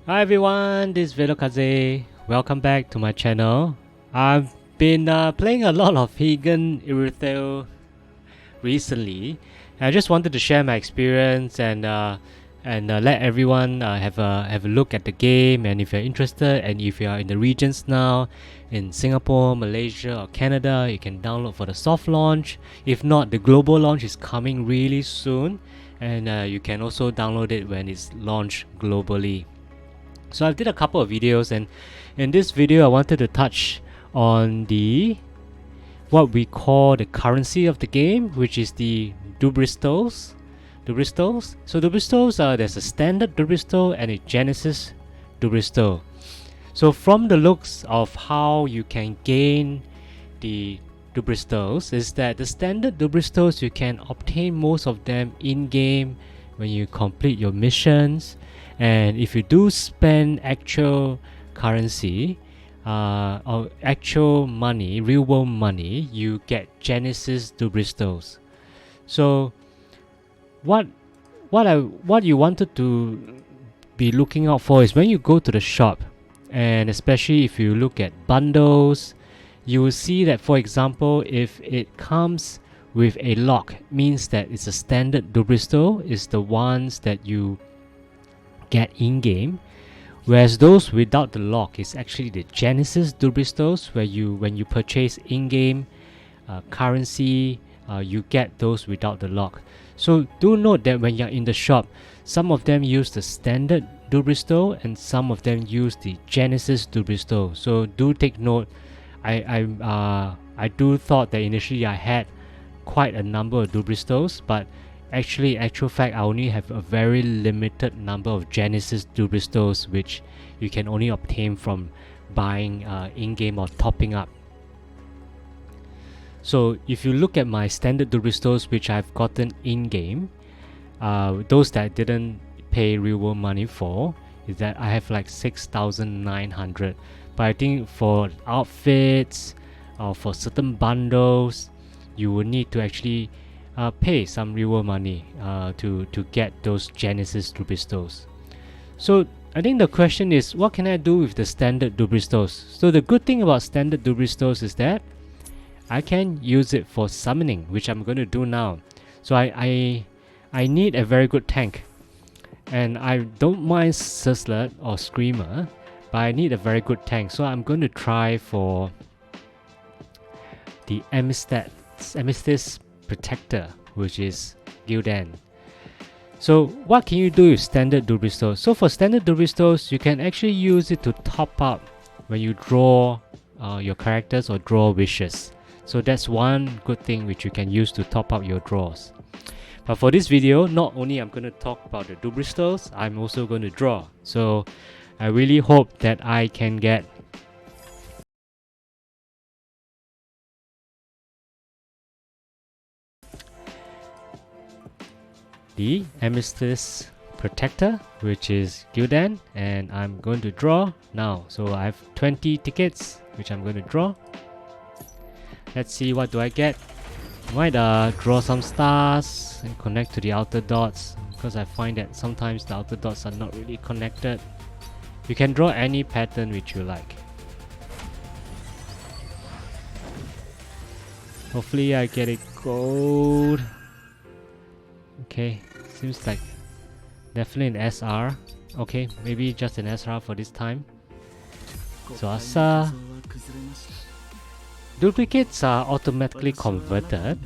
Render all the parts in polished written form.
Hi everyone, this is Velokaze. Welcome back to my channel. I've been playing a lot of Higan Eruthyll recently. I just wanted to share my experience and let everyone have a look at the game. And if you're interested, and if you are in the regions now, in Singapore, Malaysia, or Canada, you can download for the soft launch. If not, the global launch is coming really soon, and you can also download it when it's launched globally. So I did a couple of videos, and in this video I wanted to touch on the what we call the currency of the game, which is the Dubriostals. So Dubriostals, there's a standard Dubriostal and a Genesis Dubriostal. So from the looks of how you can gain the Dubriostals is that the standard Dubriostals, you can obtain most of them in game when you complete your missions. And if you do spend actual currency or actual money, real world money, you get Genesis Dubriostals. So what you wanted to be looking out for is when you go to the shop, and especially if you look at bundles, you will see that, for example, if it comes with a lock, means that it's a standard Dubriostal, is the ones that you get in-game, whereas those without the lock is actually the Genesis Dubriostals, where when you purchase in-game currency, you get those without the lock. So do note that when you're in the shop, some of them use the standard Dubriostal and some of them use the Genesis Dubriostal. So do take note. I do thought that initially I had quite a number of Dubriostals, but actually, actual fact, I only have a very limited number of Genesis Dubriostals, which you can only obtain from buying in-game or topping up. So if you look at my standard Dubriostals, which I've gotten in-game, those that I didn't pay real world money for, is that I have like 6,900. But I think for outfits or for certain bundles, you will need to actually pay some real world money to get those Genesis Dubriostals. So I think the question is, what can I do with the standard Dubriostals? So the good thing about standard Dubriostals is that I can use it for summoning, which I'm going to do now. So I need a very good tank, and I don't mind Sizzler or Screamer, but I need a very good tank. So I'm going to try for the Amethyst Protector, which is Gildan. So what can you do with standard Dubriostals? So for standard Dubriostals, you can actually use it to top up when you draw your characters or draw wishes. So that's one good thing which you can use to top up your draws. But for this video, not only I'm going to talk about the Dubriostals, I'm also going to draw. So I really hope that I can get the Amethyst Protector, which is Gyldan, and I'm going to draw now. So I have 20 tickets which I'm going to draw. Let's see, what do I get. I might draw some stars and connect to the outer dots, because I find that sometimes the outer dots are not really connected. You can draw any pattern which you like. Hopefully I get it gold. Okay, seems like definitely an SR. Okay, maybe just an SR for this time. So Asa. Duplicates are automatically converted,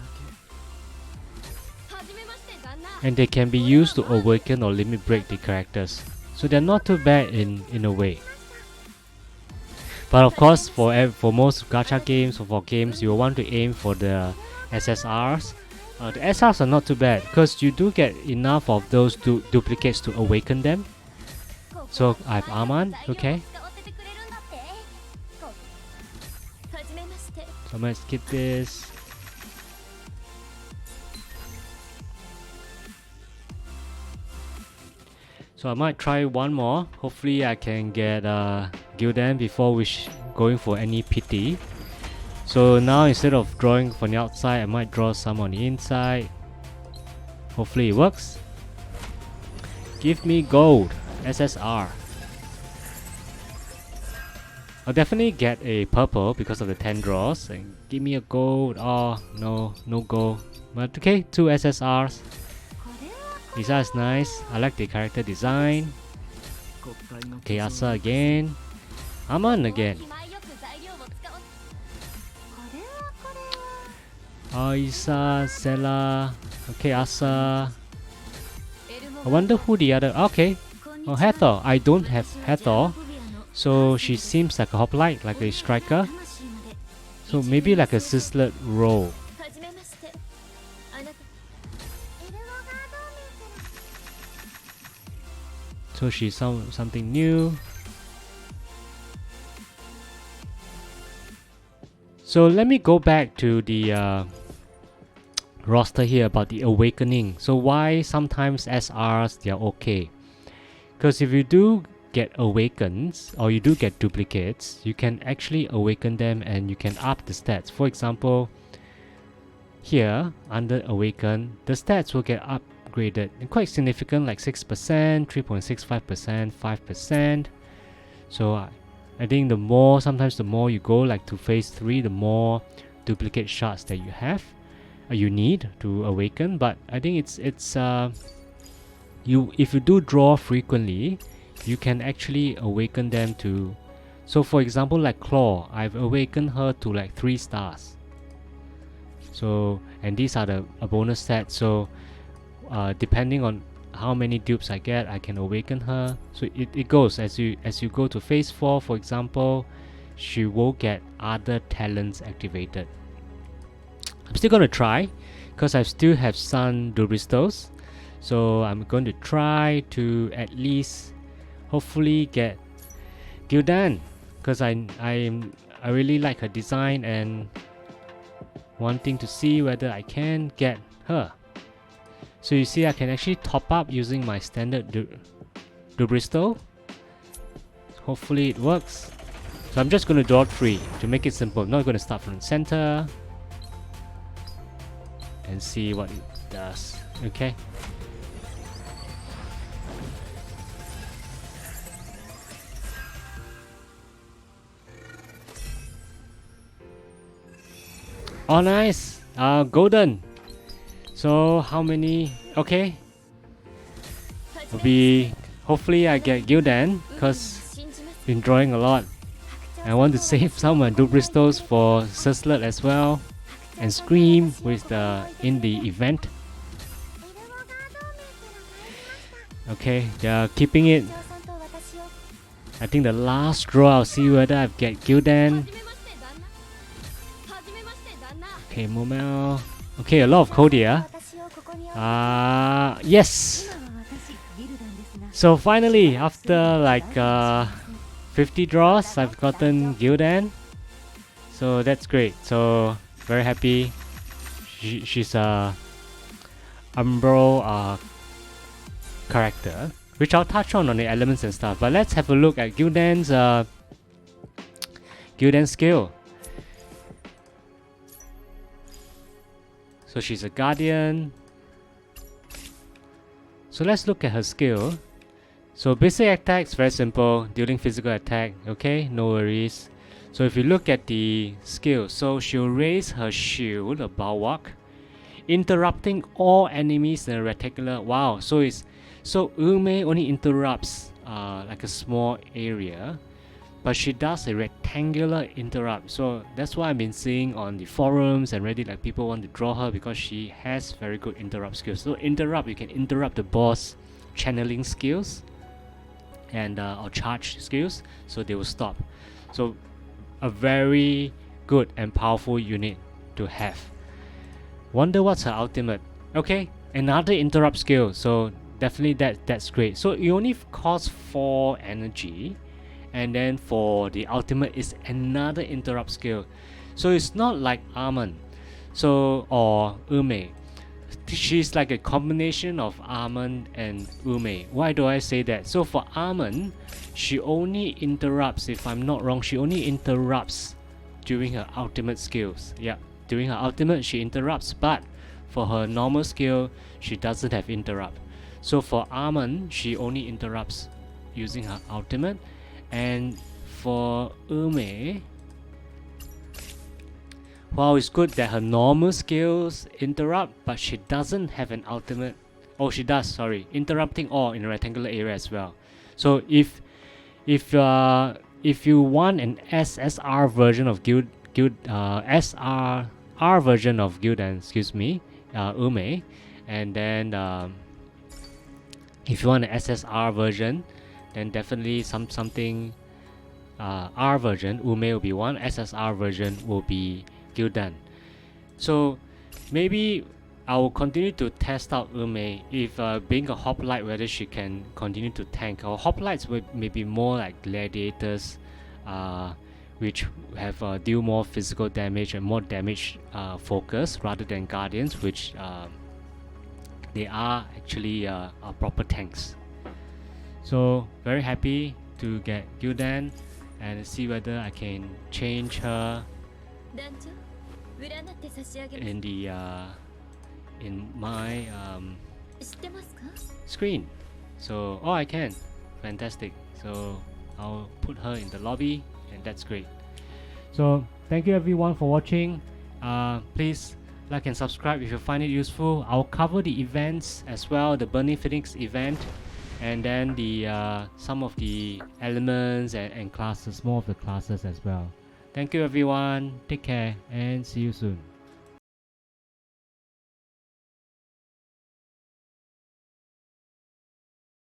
and they can be used to awaken or limit break the characters. So they're not too bad in a way. But of course, for most gacha games or for games, you want to aim for the SSRs. The SRs are not too bad, because you do get enough of those duplicates to awaken them. So I have Arman, okay. So I might skip this. So I might try one more. Hopefully I can get Gildan before going for any pity. So now instead of drawing from the outside, I might draw some on the inside. Hopefully it works. Give me gold. SSR. I'll definitely get a purple because of the 10 draws. And give me a gold. Oh, no, no gold. But okay, 2 SSRs. Lisa is nice. I like the character design. Okay, Asa again. Aman again. Oh, Isa, Zella. Okay, Asa. I wonder who the other. Okay. Oh, Hathor. I don't have Hathor. So she seems like a hoplite, like a striker. So maybe like a Sizzlet role. So she's something new. So let me go back to the roster here about the awakening. So why sometimes SRs they're okay? Because if you do get awakens or you do get duplicates, you can actually awaken them and you can up the stats. For example, here under awaken, the stats will get upgraded and quite significant, like 6%, 3.65%, 5%. So I think sometimes the more you go like to phase 3, the more duplicate shards that you have, you need to awaken. But I think it's if you do draw frequently, you can actually awaken them to. So for example, like Claw, I've awakened her to like 3 stars. So, and these are a bonus set. So depending on how many dupes I get, I can awaken her. So it goes as you go to phase 4, for example, she will get other talents activated. I'm still gonna try because I still have some Dubriostals. So I'm going to try to at least hopefully get Gyldan, because I really like her design and wanting to see whether I can get her. So you see I can actually top up using my standard Dubriostal. Hopefully it works. So I'm just going to draw 3 to make it simple. I'm not going to start from the center and see what it does. Okay. Oh, nice. Golden. So how many? Okay. Hopefully I get Gildan because been drawing a lot. I want to save some Dubriostals for Sizzlet as well, and Scream with in the event. Okay, they're keeping it. I think the last draw I'll see whether I get Gildan. Okay, Momel. Okay, a lot of Kodia. Yes! So finally, after like 50 draws, I've gotten Gildan. So that's great. So very happy. She's a Umbro character, which I'll touch on the elements and stuff. But let's have a look at Gildan's skill. So she's a guardian. So let's look at her skill. So basic attacks, very simple, dealing physical attack. Okay, no worries. So if you look at the skill, so she'll raise her shield, a bulwark, interrupting all enemies in a rectangular. Wow, so Ume only interrupts like a small area, but she does a rectangular interrupt. So that's why I've been seeing on the forums and Reddit, like people want to draw her because she has very good interrupt skills. So interrupt, you can interrupt the boss channeling skills and or charge skills, so they will stop. So a very good and powerful unit to have. Wonder what's her ultimate. Okay, another interrupt skill. So definitely that's great. So it only costs 4 energy. And then for the ultimate is another interrupt skill. So it's not like Armand or Ume. She's like a combination of Armand and Ume. Why do I say that? So for Armand, she only interrupts, if I'm not wrong, she only interrupts during her ultimate skills. Yeah, during her ultimate she interrupts, but for her normal skill she doesn't have interrupt. So for Armand, she only interrupts using her ultimate. And for Ume, while it's good that her normal skills interrupt, but she doesn't have an ultimate. Oh, she does. Sorry, interrupting all in a rectangular area as well. So if you want an SSR version of SRR version of Gildan, excuse me, Ume, and then if you want an SSR version, then definitely something R version Ume will be one, SSR version will be Gildan. So maybe I will continue to test out Ume if being a hoplite, whether she can continue to tank. Or hoplites may be more like gladiators, which have deal more physical damage and more damage focus rather than guardians, which they are actually are proper tanks. So very happy to get Gyldan and see whether I can change her in the in my screen. So I can. Fantastic. So I'll put her in the lobby, and that's great. So thank you everyone for watching. Please like and subscribe if you find it useful. I'll cover the events as well, the Burning Phoenix event, and then the some of the elements and classes, more of the classes as well. Thank you everyone. Take care and see you soon.